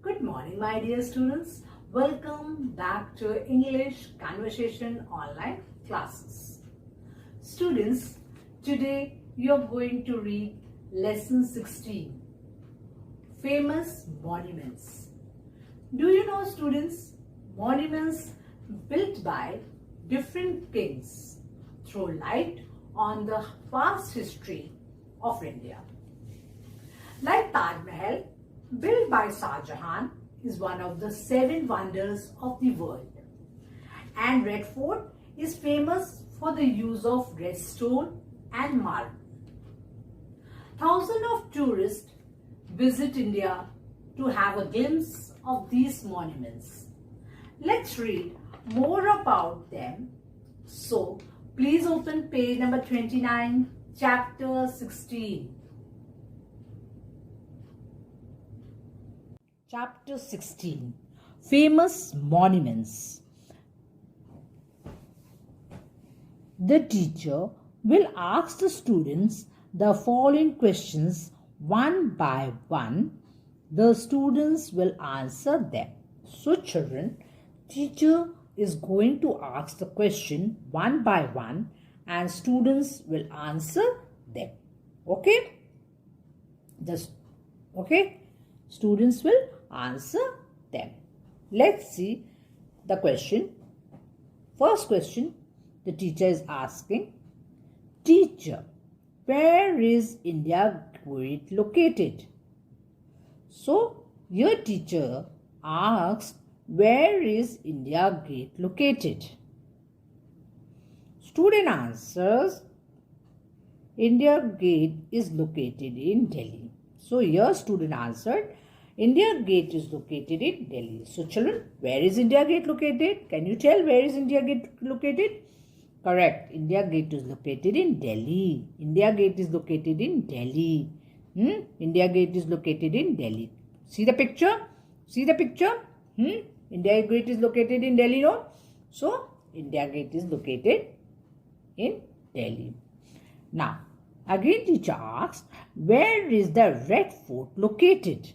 Good morning, my dear students. Welcome back to English Conversation Online classes. Students, today you are going to read Lesson 16, Famous Monuments. Do you know, students, monuments built by different kings throw light on the past history of India. Like Taj Mahal, built by Shah Jahan, is one of the 7 wonders of the world. And Red Fort is famous for the use of red stone and marble. Thousands of tourists visit India to have a glimpse of these monuments. Let's read more about them. So, please open page number 29, chapter 16. Chapter 16, Famous Monuments. The teacher will ask the students the following questions one by one. The students will answer them. So children, teacher is going to ask the question one by one and students will answer them. Okay? Students will answer them. Let's see the question. First question, the teacher is asking, Teacher, where is India Gate located? So, your teacher asks, where is India Gate located? Student answers, India Gate is located in Delhi. So, your student answered, India Gate is located in Delhi. So children, where is India Gate located? Can you tell where is India Gate located? Correct. India Gate is located in Delhi. India Gate is located in Delhi. India Gate is located in Delhi. See the picture? See the picture? India Gate is located in Delhi, no? So, India Gate is located in Delhi. Now, again teacher asks, where is the Red Fort located?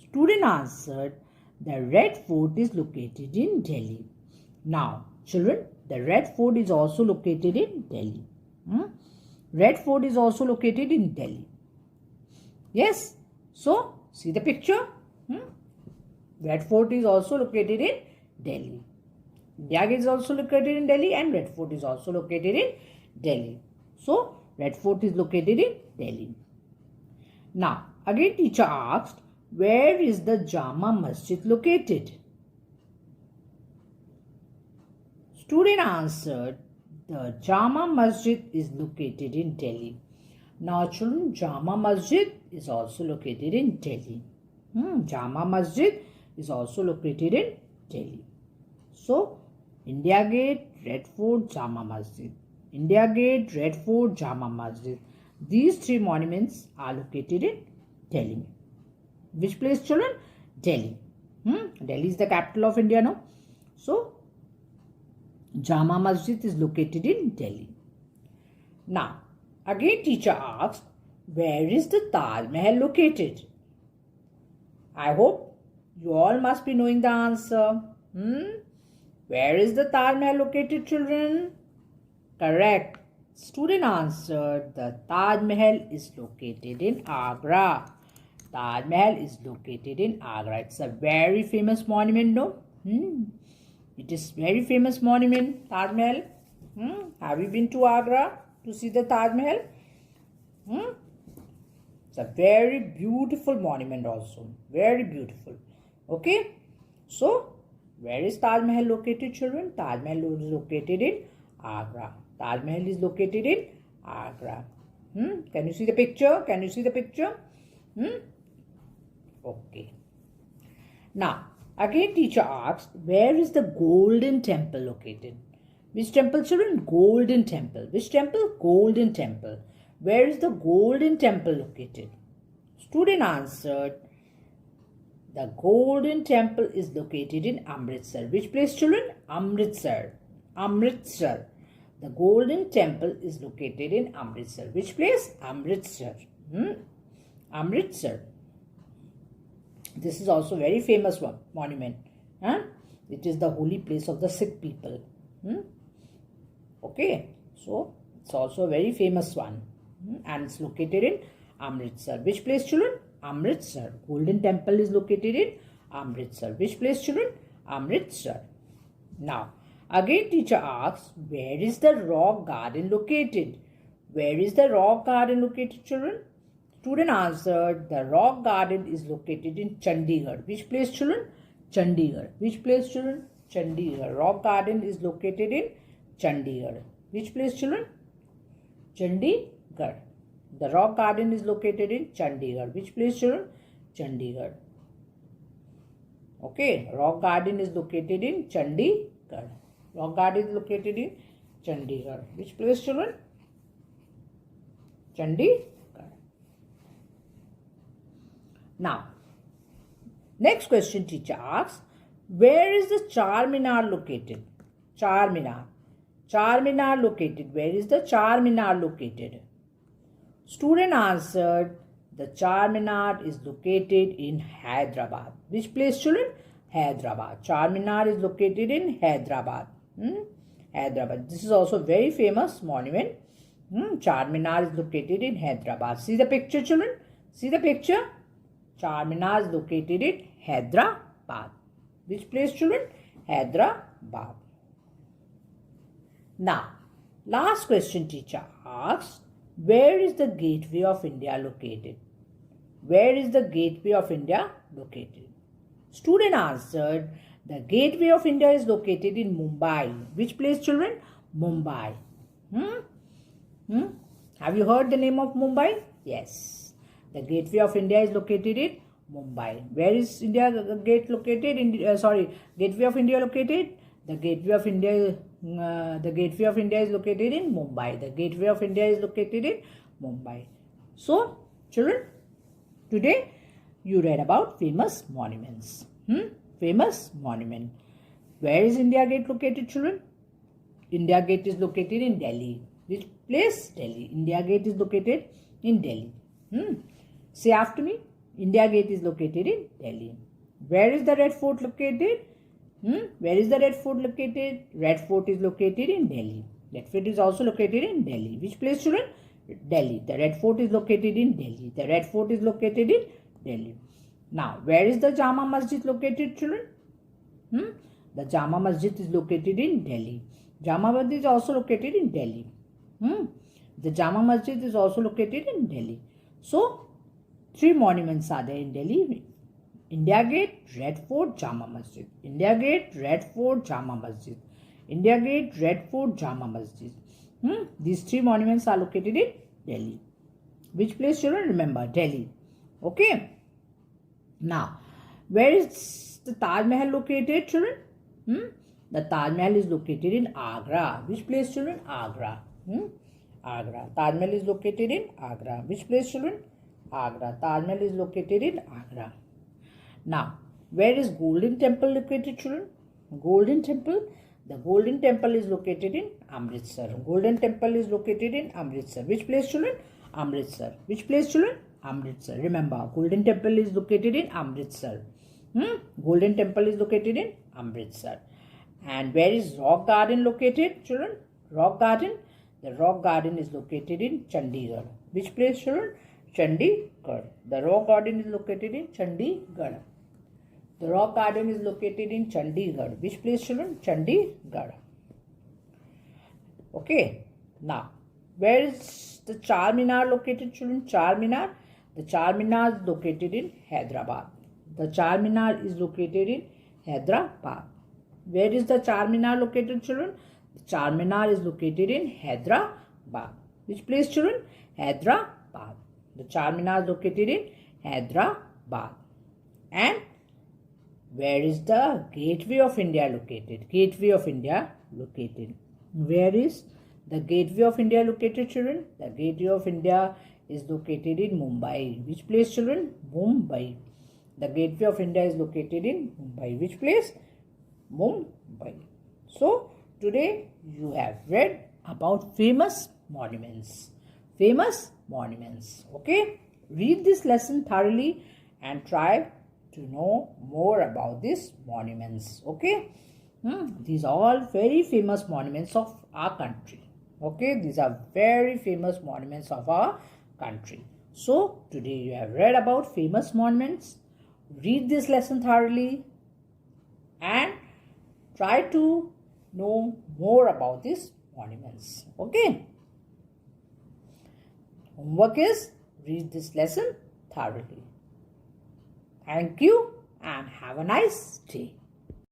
Student answered, the Red Fort is located in Delhi. Now, children, the Red Fort is also located in Delhi. Red Fort is also located in Delhi. Yes? So, see the picture? Red Fort is also located in Delhi. India Gate is also located in Delhi and Red Fort is also located in Delhi. So, Red Fort is located in Delhi. Now, again teacher asked, where is the Jama Masjid located? Student answered, the Jama Masjid is located in Delhi. Now children, Jama Masjid is also located in Delhi. Jama Masjid is also located in Delhi. So, India Gate, Red Fort, Jama Masjid. India Gate, Red Fort, Jama Masjid. These 3 monuments are located in Delhi. Which place, children? Delhi. Delhi is the capital of India, no? So, Jama Masjid is located in Delhi. Now, again teacher asks, where is the Taj Mahal located? I hope you all must be knowing the answer. Where is the Taj Mahal located, children? Correct. Student answered, the Taj Mahal is located in Agra. Taj Mahal is located in Agra. It's a very famous monument, no? It is very famous monument, Taj Mahal. Have you been to Agra to see the Taj Mahal? It's a very beautiful monument also. Very beautiful. Okay. So, where is Taj Mahal located, children? Taj Mahal is located in Agra. Taj Mahal is located in Agra. Can you see the picture? Can you see the picture? Okay. Now, again teacher asked, where is the Golden Temple located? Which temple, children? Golden Temple. Which temple? Golden Temple. Where is the Golden Temple located? Student answered, the Golden Temple is located in Amritsar. Which place, children? Amritsar. Amritsar. The Golden Temple is located in Amritsar. Which place? Amritsar. Amritsar. This is also very famous one monument. Huh? It is the holy place of the Sikh people. Okay, so it's also a very famous one. And it's located in Amritsar. Which place, children? Amritsar. Golden Temple is located in Amritsar. Which place, children? Amritsar. Now, again teacher asks, where is the rock garden located? Where is the rock garden located, children? Student answered, the rock garden is located in Chandigarh. Which place, children? Chandigarh. Which place, children? Chandigarh. Rock garden is located in Chandigarh. Which place, children? Chandigarh. The rock garden is located in Chandigarh. Which place, children? Chandigarh. Okay, rock garden is located in Chandigarh. Rock garden is located in Chandigarh. Which place, children? Chandigarh. Now, next question teacher asks, where is the Charminar located? Charminar. Charminar located. Where is the Charminar located? Student answered, the Charminar is located in Hyderabad. Which place, children? Hyderabad. Charminar is located in Hyderabad. Hyderabad. This is also a very famous monument. Charminar is located in Hyderabad. See the picture, children? See the picture? Charminar is located in Hyderabad. Which place, children? Hyderabad. Now, last question teacher asks, where is the Gateway of India located? Where is the Gateway of India located? Student answered, the Gateway of India is located in Mumbai. Which place, children? Mumbai. Have you heard the name of Mumbai? Yes. The Gateway of India is located in Mumbai. Where is India Gate located? Gateway of India located? The Gateway of India. The Gateway of India is located in Mumbai. The Gateway of India is located in Mumbai. So, children, today you read about famous monuments. Famous monument. Where is India Gate located, children? India Gate is located in Delhi. Which place? Delhi. India Gate is located in Delhi. Say after me. India Gate is located in Delhi. Where is the Red Fort located? Where is the Red Fort located? Red Fort is located in Delhi. Red Fort is also located in Delhi. Which place, children? Delhi. The Red Fort is located in Delhi. The Red Fort is located in Delhi. Now, where is the Jama Masjid located, children? The Jama Masjid is located in Delhi. Jama Masjid is also located in Delhi. The Jama Masjid is also located in Delhi. So, 3 monuments are there in Delhi. India Gate, Red Fort, Jama Masjid. India Gate, Red Fort, Jama Masjid. India Gate, Red Fort, Jama Masjid. These 3 monuments are located in Delhi. Which place, children? Remember, Delhi. Okay. Now, where is the Taj Mahal located, children? The Taj Mahal is located in Agra. Which place, children? Agra. Agra. Taj Mahal is located in Agra. Which place, children? Agra. Taj Mahal is located in Agra. Now, where is Golden Temple located, children? Golden Temple. The Golden Temple is located in Amritsar. Golden Temple is located in Amritsar. Which place, children? Amritsar. Which place, children? Amritsar. Remember, Golden Temple is located in Amritsar. Golden Temple is located in Amritsar. And where is Rock Garden located, children? Rock Garden. The Rock Garden is located in Chandigarh. Which place, children? Chandigarh. The Rock Garden is located in Chandigarh. The Rock Garden is located in Chandigarh. Which place, children? Chandigarh. Okay. Now, where is the Charminar located, children? Charminar. The Charminar is located in Hyderabad. The Charminar is located in Hyderabad. Where is the Charminar located, children? The Charminar is located in Hyderabad. Which place, children? Hyderabad. The Charminar is located in Hyderabad. And where is the Gateway of India located? Gateway of India located. Where is the Gateway of India located, children? The Gateway of India is located in Mumbai. Which place, children? Mumbai. The Gateway of India is located in Mumbai. Which place? Mumbai. So, today you have read about famous monuments. Famous monuments. Okay? Read this lesson thoroughly and try to know more about these monuments. Okay, these are all very famous monuments of our country. Okay, these are very famous monuments of our country. So today you have read about famous monuments. Read this lesson thoroughly and try to know more about these monuments. Okay, homework is read this lesson thoroughly. Thank you and have a nice day.